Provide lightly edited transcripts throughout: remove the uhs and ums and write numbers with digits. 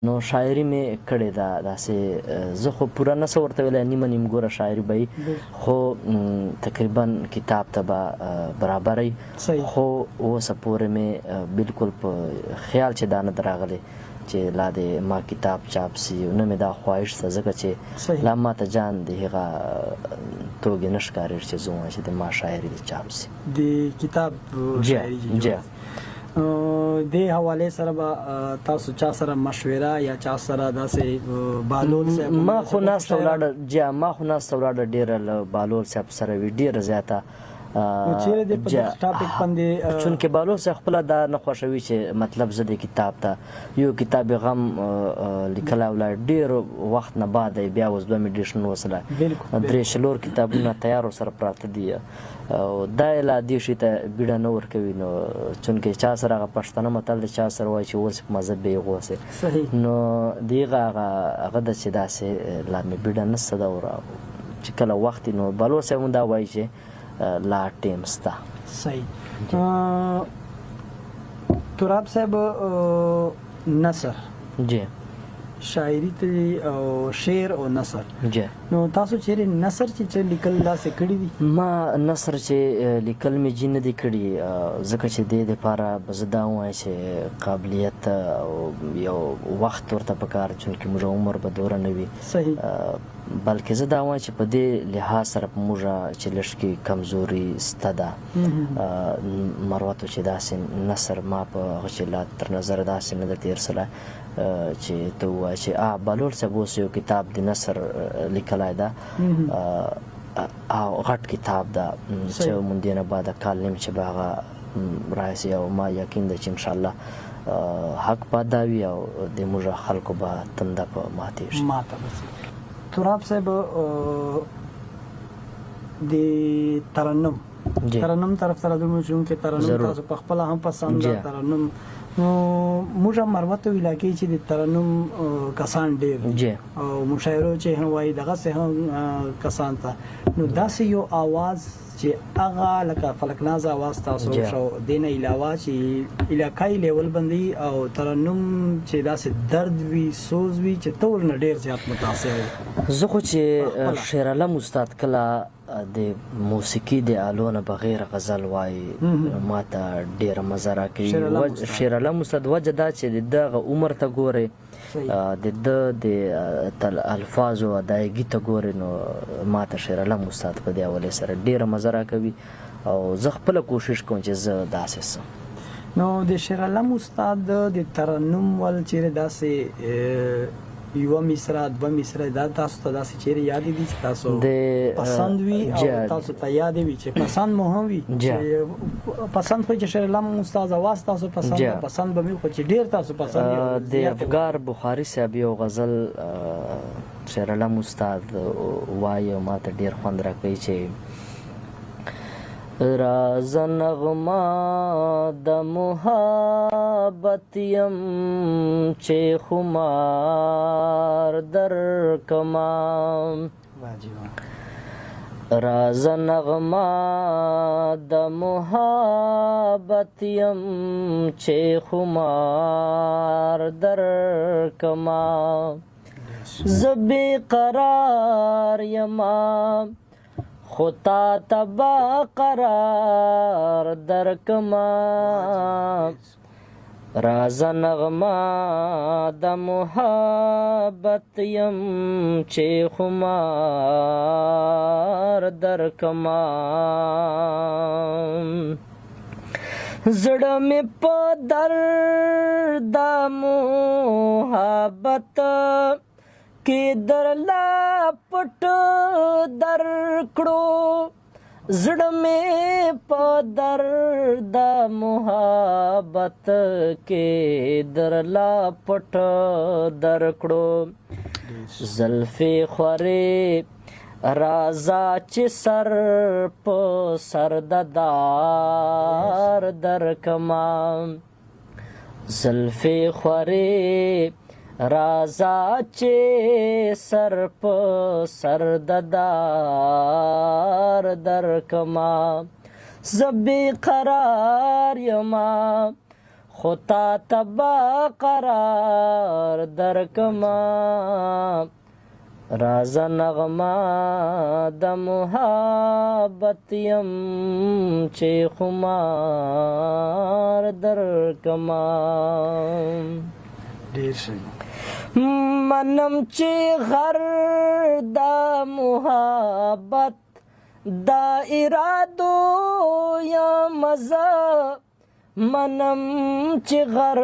نو شاعري مې کړې ده داسې زه خو پوره نه څه ورته ویلی نیمه نیمګوره شاعري به وي خو تقریبا کتاب ته به برابروي خو اوسه پورې مې بلکل په خیال چې دا نه ده راغلی چې لا د ما کتاب چاپ سي نه مې دا خواهش ته ځکه چې لا ماته جان د هغه توګې نه ښکارېږي چې زه ووایم چې د ما شاعري د چاپ سي د کتاب شاعري دې حواله سره به تاسو چا سره مشوره یا چا سره داسې بالول صاحب ما خو ناسته ولاړه ډېره له بالول صاحب سره وي ډېره زیاته چونکې بالول صاحب خپله دا نه خوښوي چې مطلب زه د کتاب ته یو کتاب غم لیکلی ولاړ ډېر وخت نه بعد بیا اوس 2 میډیشن وسله 3-4 کتابونه تیار ورسره پراته دي او دا یې لا دې شي ته بیړه نه ورکوي نو چونکې چا سره هغه پښتانه متل دی چا سره وایي چې اوس په مذهب به یې غوسې نو د هغه ده چې داسې لا مې بیړه نشته ده چې کله وخت نو بالول صاحب هم دا وایي چې لا ټیم سته صحیح تراب صاحب نثر جی شاعري ته او شعر او نثر جی نو تاسو چیرې نثر چې لیکل داسې کړي دي ما نثر چې لیکل مې جې نه دي کړي ځکه چې دې دپاره به زه دا ووایم چې قابلیت او یو وخت ورته پکار چونکې موږ عمر به دوره نه وي صحیح بلکې زه دا وایم چې په دې لحاظ سره په موږ چې لږ کې کمزوري سته ده مروتو چې داسې نثر ما په هغه چې لا تر نظره داسې نه ده تېر سلی چې ته ووایې چې بالول صاحب اوس یو کتاب د نثر لیکلی ده او غټ کتاب ده چې مونږ دې نه بعده کال نیم چې به هغه راشي او ما یقین ده چې انشاءالله حق پاده وي او د موږ خلکو به تنده په ماتېږي تراب صاحب د ترنم طرف ته راځو چې ترنم تاسو په خپل هم پسند ده ترنم نو موږ مروتو علاقې چې د ترنم کسان ډېر او مشاعرو چې هم وایي دغسې هم کسان ته نو داسې یو آواز چې هغه لکه فلکناز آواز تاسو شو دې نه علاوه چې علاقایي لیول باندې او ترنم چې داسې درد وي سوز وي چې ته ورنه ډېر زیات متاثر وي زه خو چې شیر علم استاد کله د موسیقي د آلو نه بغیر غزل وایي ما ته ډېره مزه راکوي شیر علم استاد وجه دا چې د دغه عمر ته ګورې د ده د الفاظو ادایګي ته ګورې نو ما ته شیر علم استاد په دې حوالې سره ډېره مزه راکوي او زه خپله کوشش کوم چې زه داسې سم نو د شیر علم استاد د ترنم ول چیرې داسې یوه مصره دوه مصره دا تاسو ته داسې چیرې یادې دي چې تاسو پسند وي او تاسو ته یادې وي چې پسند مو هم وي پسند خو چې شیر علم استاد اواز تاسو پسند به مې خو چې ډېر تاسو پسند د افګار بخاري صاحب یو غزل شیر علم استاد وایي او ما ته ډېر خوند راکوي چې راز نغمه د محبت یم چې خمار در کما راز نغمه د محبت یم چې خمار در کما زه بې قرار یما خطا تبا قرار درکما راز نغمه د محبت یم چې خمار درکما زړه مې په درد محبت کې درلا پټ در کړو زړه مې په درد محبت کې درلا پټ در کړو زلفې خورې رازا چې سر په سر ددار در کما زلفې خورې رازا چې سر په سر ددار در کما زه بې قرار یما خطا تبا قرار درکما راز نغما د محبت یم چې خمار درکما ډیر شي منم چې غر د محبت دا ارادو یا مزه منم چې غر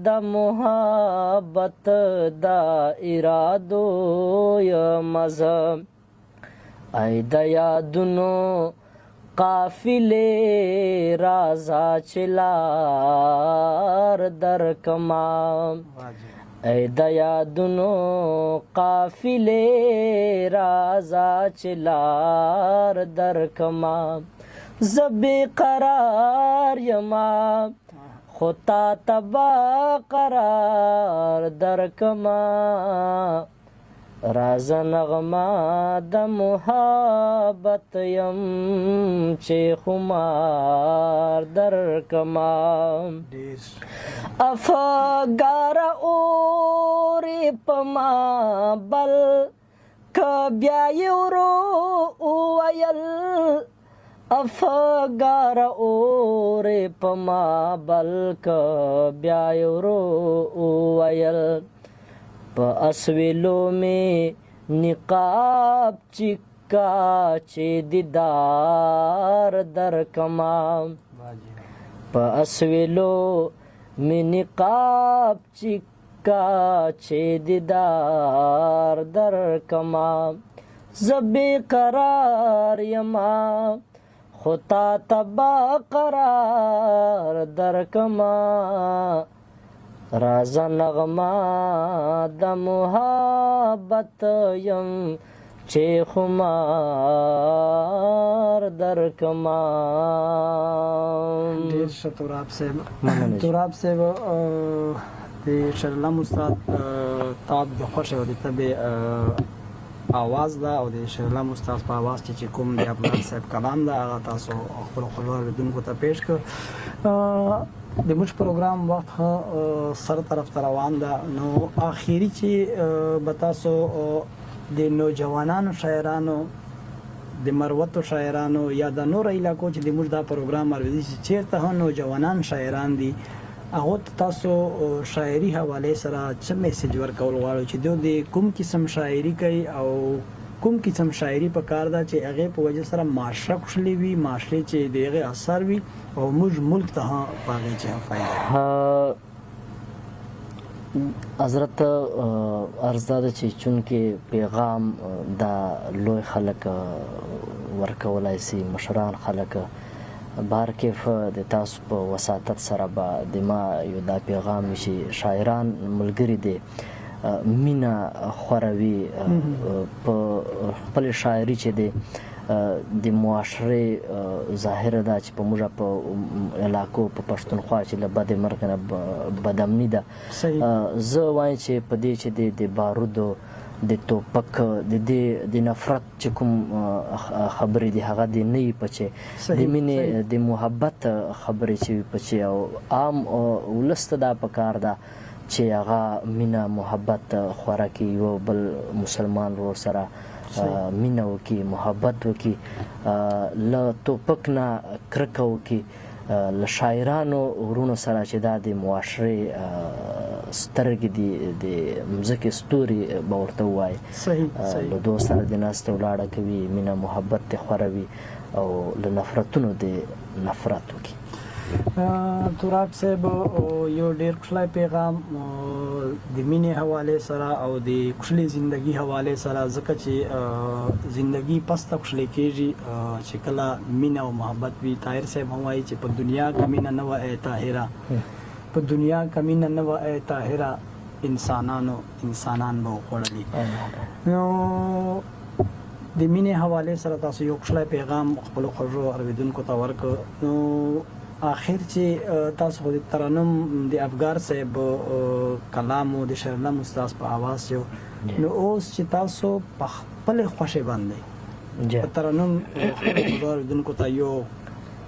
د محبت دا ارادو یا مزه ای د یادونو قافلې رازا چلار درکما ای د یادونو قافلې رازا چلار درکما زبی قرار یما خطا تبا قرار درکما راز نغما د محبت یم چې خمار درکما افګار اورې پما بل که بیا یورو ویل افګار اورې پما بل که بیا یورو ویل په اسویلو می نقاب چکا چې دیدار درکما په اسویلو می نقاب چکا چې دیدار درکما زبی قرار یما خطا تبا قرار درکما راز نغما د محبت یم چې خمار درکما ډیر ښه تراب صاحب تراب صاحب د شرلم استاد تاب د خوښه او د تبه आवाज دا او د شرلم استاد په आवाज چې کوم د افغان صاحب کلام دا هغه تاسو خپل خلوار دونکو ته پیش کړ د موږ پروګرام وخت سر طرف ته روان ده نو اخیری چې به تاسو د نوجوانانو شاعرانو د مروتو شاعرانو یا د نور علاقو چې د موږ دا پروګرام اورېدي چې چیرته هم نوجوانان شاعران دي هغه تاسو شاعري حواله سره څه میسج ورکول غواړئ چې دوی د کوم قسم شاعري کوي او کوم قسم شاعري په کار ده چې هغه په وجه سره معاشره خوشلي وي معاشره چې دغه اثر وي او موږ ملک ته پاږي چې فائدہ حضرت ارزاده چې چونکه پیغام دا لوی خلک ورکولای سي مشران خلک بار کیف د تاسو په وساتت سره به د ما یو دا پیغام شي شاعران ملګری دي مینا خوروي په خپل شاعري چې د معاشره ظاهر ده چې په موږ په علاقو په پښتونخوا چې له بد مرګ نه بدامني ده زه وایم چې په دې چې د بارودو د توپک د نفرت چې کوم خبرې دي هغه د نه پچې د مینې د محبت خبرې چې پچې او عام ولست دا پکار ده چې هغه مینا محبت خوراکي یو بل مسلمان ورو سره مینا وکي محبت وکي له توپک نه کرکه وکي له شاعرانو ورونو سره چې دا د معاشرې سترګې دي د مځکې ستوري به ورته ووایي له دو سره د ناسته ولاړه کوي مینه محبت دې خوروي او له نفرتونو د نفرت وکړي تراب صاحب یو ډیر ښکلی پیغام د مینې حواله سره او د ښکلې ژوندۍ حواله سره ځکه چې ژوندۍ پسته ښکلې کېږي چې کله مینه او محبت وي طاهر صاحب هم وایي چې په دنیا کې مینه نه وه ای طاهره په دنیا کې مینه نه وه ای طاهره انسان به وخوړلي نو د مینې حواله سره تاسو یو ښکلی پیغام خپلو خوږو اورېدونکو ته ورکړ نو آخر چې تاسو د ترنم د افګار صاحب کلام او د شرلم استاد په आवाज یو نو اوس چې تاسو په خپل خوښه باندې ترنم خپل اورېدونکو ته یو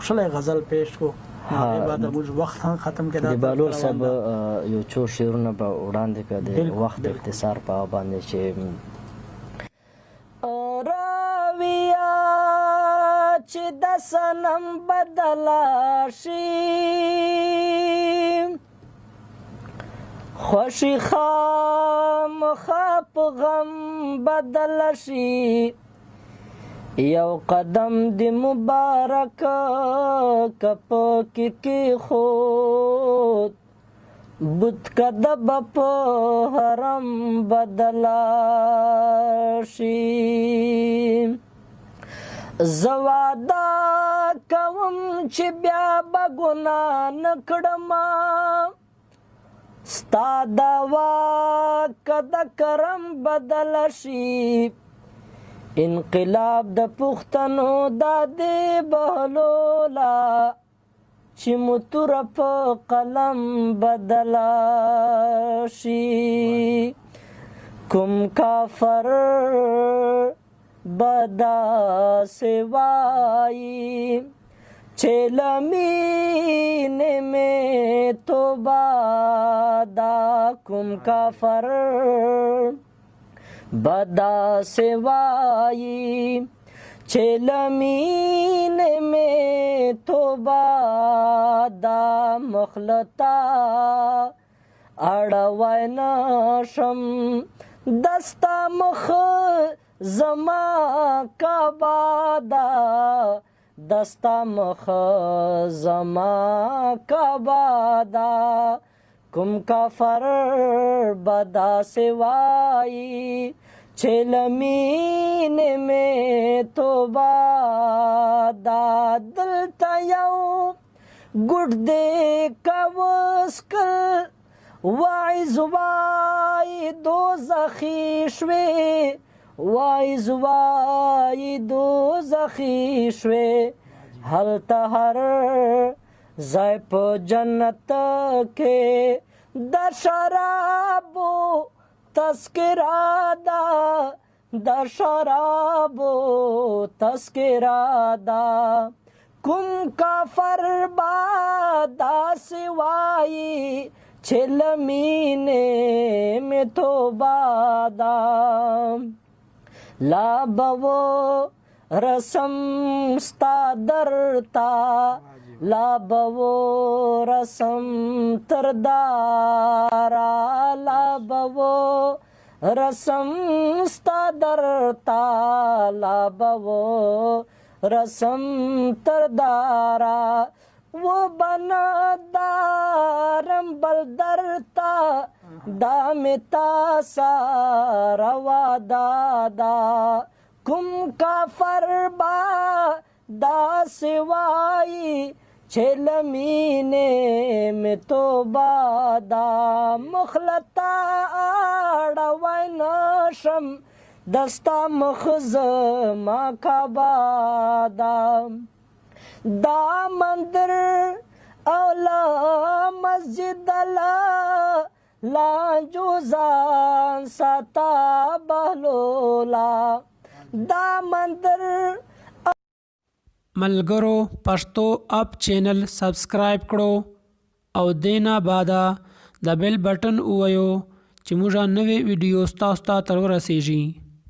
ښکلی غزل پیش کو هغه بعد موږ وخت هم ختم کړه. د بهلول صاحب یو څو شعرونه به وړاندې کړه د وخت اختصار په باندې چې راویا چې د صنم بدلا شي خوشی خام خاپ غم بدل شي یو قدم دی مبارک کپ کی خود بت کدب په حرم بدلا شي زوادا کوم چې بیا بګنا نکړم ستا دوا کد کرم بدل شي انقلاب د پښتنو د بهلولا چې متور په قلم بدلا شي کوم کافر بدا سوای چلمین میں توبہ دا کم کافر بدا سوائی چلمین میں توبہ دا مخلطا اڑوائے ناشم دستا مخ زما کبادا دستا مخ زما کبادا کم کافر بدا سوائی چلمین میں توبہ دا دلتا یو گڑ دے کوسکل وائز وائی دو زخی شوے وائز وائی دو زخی شوے حل تہر زائپ جنت کے دا شرابو تذکرہ دا شرابو تذکرہ دا کم کافر بادا سوائی چلمینے میں توبہ دا لا بو رسم ستا درتا لا بو رسم تردارا لا بو رسم ستا درتا لا بو رسم تردارا وہ بنا دارم بلدرتا دامتا ساروا دادا کم کافر با دا سوائی چلمینے میں توبہ دا مخلطا آڑوائے ناشم دستا مخز ما کبادا دا مندر اولا مسجد لانجو زان ساتا بهلولا دا مندر ملګرو پښتو اپ چینل سبسکرایب کړو او دینا بعدا د بیل بٹن ووایو چې موږ نوې ویډیو تاسو ته تر ورسیږي.